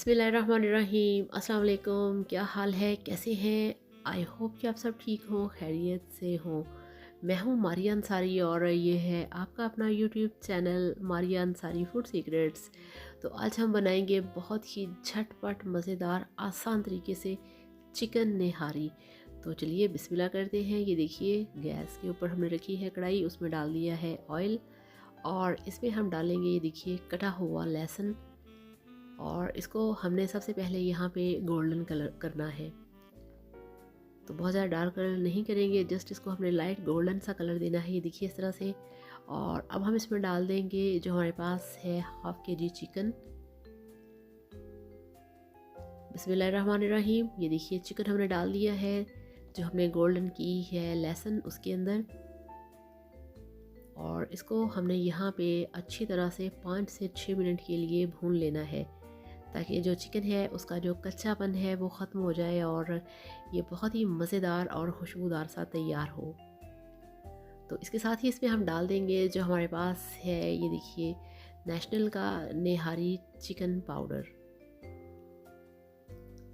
बिस्मिल्लाहिर्रहमानिर्रहीम। अस्सलाम वालेकुम। क्या हाल है, कैसे हैं? आई होप कि आप सब ठीक हों, खैरियत से हों। मैं हूं मारिया अंसारी और ये है आपका अपना YouTube channel Maria Ansari food secrets. तो आज हम बनाएंगे बहुत ही झटपट मज़ेदार आसान तरीके से चिकन निहारी। तो चलिए बिस्मिल्लाह करते हैं। ये देखिए गैस के ऊपर हमने रखी है कढ़ाई, उसमें डाल दिया है ऑयल और इसमें हम डालेंगे ये देखिए कटा हुआ लहसुन और इसको हमने सबसे पहले यहाँ पे गोल्डन कलर करना है। तो बहुत ज़्यादा डार्क कलर नहीं करेंगे, जस्ट इसको हमने लाइट गोल्डन सा कलर देना है। ये देखिए इस तरह से। और अब हम इसमें डाल देंगे जो हमारे पास है हाफ के जी चिकन। बिस्मिल्लाहिर्रहमानिर्रहीम। ये देखिए चिकन हमने डाल दिया है जो हमने गोल्डन की है लहसुन उसके अंदर। और इसको हमने यहाँ पे अच्छी तरह से 5 से 6 मिनट के लिए भून लेना है ताकि जो चिकन है उसका जो कच्चापन है वो ख़त्म हो जाए और ये बहुत ही मज़ेदार और खुशबूदार सा तैयार हो। तो इसके साथ ही इसमें हम डाल देंगे जो हमारे पास है ये देखिए नेशनल का निहारी चिकन पाउडर।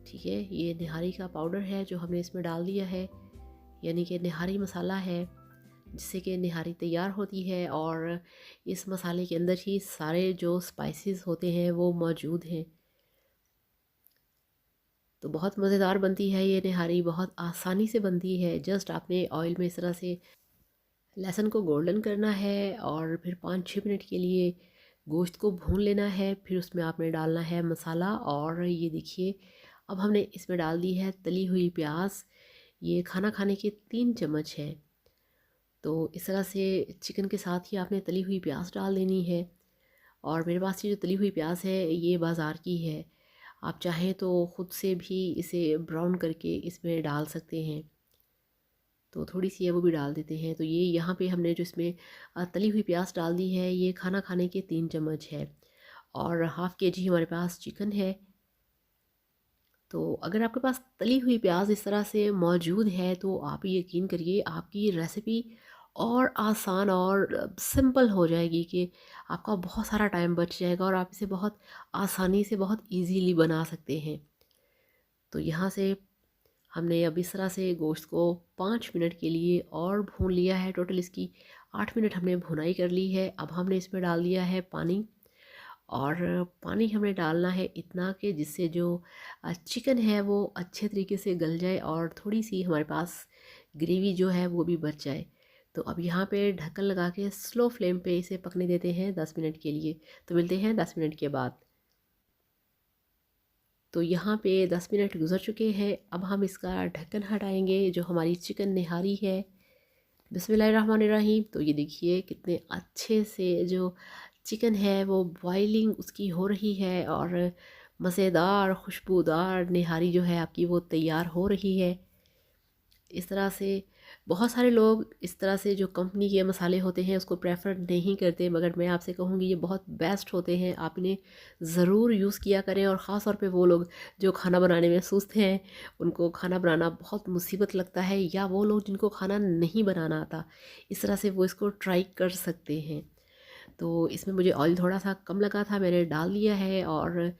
ठीक है, ये निहारी का पाउडर है जो हमने इसमें डाल दिया है, यानी कि निहारी मसाला है जिससे कि निहारी तैयार होती है। और इस मसाले के अंदर ही सारे जो स्पाइसेस होते हैं वो मौजूद हैं। तो बहुत मज़ेदार बनती है ये निहारी, बहुत आसानी से बनती है। जस्ट आपने ऑयल में इस तरह से लहसुन को गोल्डन करना है और फिर 5-6 मिनट के लिए गोश्त को भून लेना है। फिर उसमें आपने डालना है मसाला। और ये देखिए अब हमने इसमें डाल दी है तली हुई प्याज। ये खाना खाने के 3 चम्मच है। तो इस तरह से चिकन के साथ ही आपने तली हुई प्याज डाल देनी है। और मेरे पास ये जो तली हुई प्याज है ये बाज़ार की है, आप चाहें तो ख़ुद से भी इसे ब्राउन करके इसमें डाल सकते हैं। तो थोड़ी सी है वो भी डाल देते हैं। तो ये यहाँ पे हमने जो इसमें तली हुई प्याज डाल दी है ये खाना खाने के 3 चम्मच है। और हाफ़ के जी हमारे पास चिकन है। तो अगर आपके पास तली हुई प्याज इस तरह से मौजूद है तो आप यकीन करिए आपकी रेसिपी और आसान और सिंपल हो जाएगी कि आपका बहुत सारा टाइम बच जाएगा और आप इसे बहुत आसानी से बहुत इजीली बना सकते हैं। तो यहाँ से हमने अब इस तरह से गोश्त को 5 मिनट के लिए और भून लिया है। टोटल इसकी 8 मिनट हमने भुनाई कर ली है। अब हमने इसमें डाल दिया है पानी। और पानी हमें डालना है इतना कि जिससे जो चिकन है वो अच्छे तरीके से गल जाए और थोड़ी सी हमारे पास ग्रेवी जो है वो भी बच जाए। तो अब यहाँ पे ढक्कन लगा के स्लो फ्लेम पे इसे पकने देते हैं 10 मिनट के लिए। तो मिलते हैं 10 मिनट के बाद। तो यहाँ पे 10 मिनट गुजर चुके हैं। अब हम इसका ढक्कन हटाएंगे जो हमारी चिकन निहारी है। बिस्मिल्लाहिर्रहमानिर्रहीम। तो ये देखिए कितने अच्छे से जो चिकन है वो बॉइलिंग उसकी हो रही है और मज़ेदार खुशबूदार निहारी जो है आपकी वो तैयार हो रही है। इस तरह से बहुत सारे लोग इस तरह से जो कंपनी के मसाले होते हैं उसको प्रेफर नहीं करते, मगर मैं आपसे कहूँगी ये बहुत बेस्ट होते हैं, आप इन्हें ज़रूर यूज़ किया करें। और ख़ास तौर पे वो लोग जो खाना बनाने में सुस्त हैं, उनको खाना बनाना बहुत मुसीबत लगता है, या वो लोग जिनको खाना नहीं बनाना आता, इस तरह से वो इसको ट्राई कर सकते हैं। तो इसमें मुझे ऑयल थोड़ा सा कम लगा था, मैंने डाल दिया है। और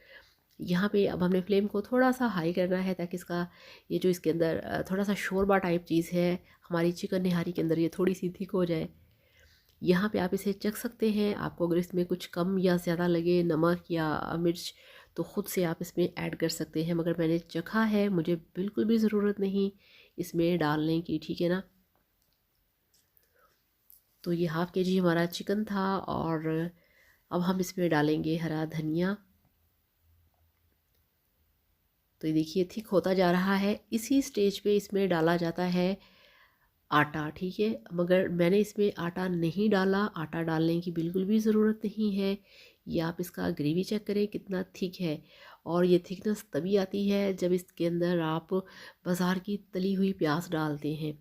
यहाँ पे अब हमने फ्लेम को थोड़ा सा हाई करना है ताकि इसका ये जो इसके अंदर थोड़ा सा शोरबा टाइप चीज़ है हमारी चिकन निहारी के अंदर ये थोड़ी सी थिक हो जाए। यहाँ पे आप इसे चख सकते हैं, आपको अगर इसमें कुछ कम या ज़्यादा लगे नमक या मिर्च तो ख़ुद से आप इसमें ऐड कर सकते हैं, मगर मैंने चखा है, मुझे बिल्कुल भी ज़रूरत नहीं इसमें डालने की। ठीक है ना। तो ये हाफ़ के जी हमारा चिकन था और अब हम इसमें डालेंगे हरा धनिया। तो ये देखिए थिक होता जा रहा है। इसी स्टेज पे इसमें डाला जाता है आटा। ठीक है, मगर मैंने इसमें आटा नहीं डाला, आटा डालने की बिल्कुल भी ज़रूरत नहीं है। ये आप इसका ग्रेवी चेक करें कितना थिक है। और ये थिकनेस तभी आती है जब इसके अंदर आप बाज़ार की तली हुई प्याज डालते हैं।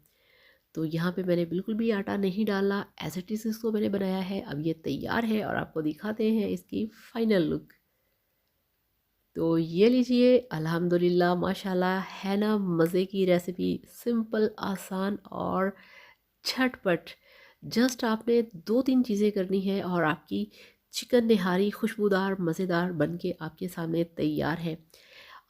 तो यहाँ पे मैंने बिल्कुल भी आटा नहीं डाला, एज इट इज़ इसको मैंने बनाया है। अब ये तैयार है और आपको दिखाते हैं इसकी फ़ाइनल लुक। तो ये लीजिए, अल्हम्दुलिल्लाह माशाल्लाह, है ना मज़े की रेसिपी, सिंपल आसान और झटपट। जस्ट आपने 2-3 चीज़ें करनी है और आपकी चिकन निहारी खुशबूदार मज़ेदार बन के आपके सामने तैयार है।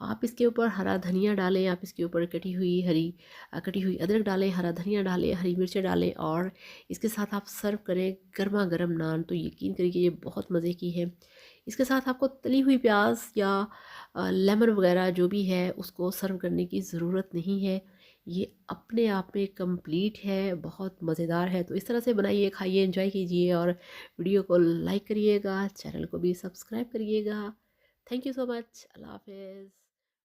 आप इसके ऊपर हरा धनिया डालें, आप इसके ऊपर कटी हुई अदरक डालें, हरा धनिया डालें, हरी मिर्चें डालें और इसके साथ आप सर्व करें गर्मा गर्म नान, तो यकीन करिए ये बहुत मज़े की है। इसके साथ आपको तली हुई प्याज या लेमन वगैरह जो भी है उसको सर्व करने की ज़रूरत नहीं है। ये अपने आप में कंप्लीट है, बहुत मज़ेदार है। तो इस तरह से बनाइए, खाइए, एंजॉय कीजिए और वीडियो को लाइक करिएगा, चैनल को भी सब्सक्राइब करिएगा। Thank you so much. अल्लाह हाफ़िज़।